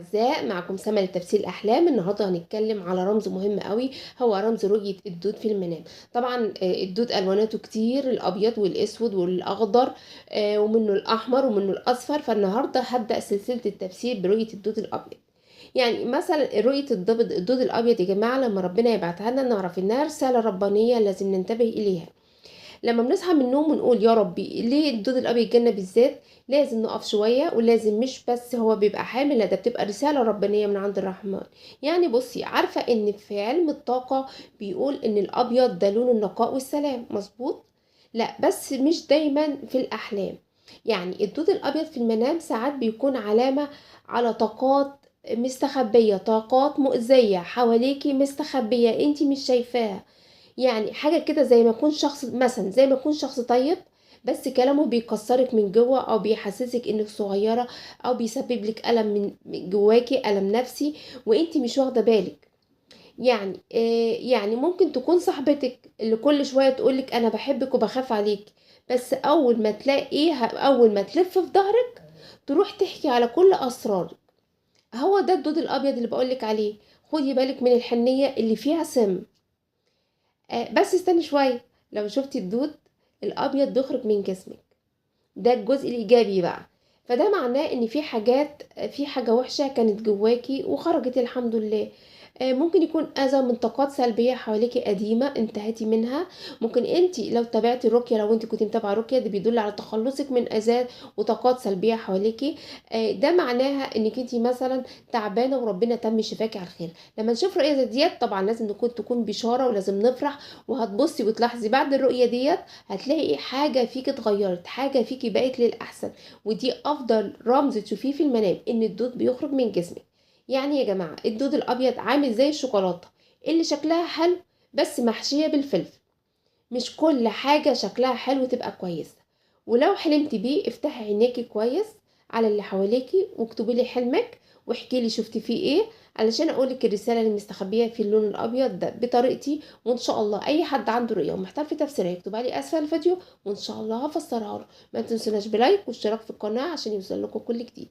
أعزاء، معكم سما لتفسير الأحلام. النهارده هنتكلم على رمز مهم قوي، هو رمز رؤية الدود في المنام. طبعا الدود ألواناته كتير، الأبيض والأسود والأخضر، ومنه الأحمر ومنه الأصفر. فالنهارده هبدأ سلسلة التفسير برؤية الدود الأبيض. يعني مثلا رؤية الدود الأبيض يا جماعة، لما ربنا يبعتها لنا نعرف إنها رسالة ربانية لازم ننتبه إليها. لما بنصحى من النوم ونقول يا ربي ليه الدود الابيض جالنا بالذات، لازم نقف شويه، ولازم مش بس هو بيبقى حامل، لا ده بتبقى رساله ربانيه من عند الرحمن. يعني بصي، عارفه ان في علم الطاقه بيقول ان الابيض ده لون النقاء والسلام، مظبوط؟ لا بس مش دايما في الاحلام. يعني الدود الابيض في المنام ساعات بيكون علامه على طاقات مستخبيه، طاقات مؤذيه حواليكي مستخبيه انتي مش شايفاها. يعني حاجة كده زي ما يكون شخص، مثلا زي ما يكون شخص طيب بس كلامه بيكسرك من جوه، او بيحسسك انك صغيرة، او بيسبب لك ألم من جواكي، ألم نفسي وانتي مش واخدة بالك. يعني ممكن تكون صاحبتك اللي كل شوية تقولك انا بحبك وبخاف عليك، بس اول ما تلاقيها، اول ما تلف في ظهرك تروح تحكي على كل اسرارك. هو ده الدود الابيض اللي بقولك عليه. خدي بالك من الحنية اللي فيها سم. بس استني شوية. لو شفتي الدود الأبيض بيخرج من جسمك، ده الجزء الإيجابي بقى. فده معناه إن في حاجات، في حاجة وحشة كانت جواكي وخرجت الحمد لله. ممكن يكون أذى من طاقات سلبية حواليكي قديمة انتهيتي منها. ممكن انتي لو تابعتي الرقية، لو انتي كنت متابعة رقية، ده بيدل على تخلصك من أذى وطاقات سلبية حواليكي. ده معناها انك انتي مثلا تعبانة وربنا تم شفاكي على الخير. لما نشوف رؤية زي ديت طبعا لازم تكون بشارة، ولازم نفرح. وهتبصي وتلاحظي بعد الرؤية ديت هتلاقي حاجة فيكي اتغيرت، حاجة فيكي بقت للأحسن. ودي أفضل رمز تشوفيه في المنام، إن الدود بيخرج من جسمك. يعني يا جماعة الدود الأبيض عامل زي الشوكولاتة اللي شكلها حلو بس محشية بالفلفل. مش كل حاجة شكلها حلو تبقى كويسة. ولو حلمتي بيه افتحي عينيكي كويس على اللي حواليكي واكتبي لي حلمك، واحكي لي شفتي فيه ايه، علشان اقولك الرسالة اللي مستخبية في اللون الابيض ده بطريقتي. وان شاء الله اي حد عنده رؤية ومحتار في تفسيرها يكتبها لي اسفل الفيديو، وان شاء الله هفسرها له. ما تنسوناش بلايك واشتراك في القناة عشان يوصل لكم كل جديد.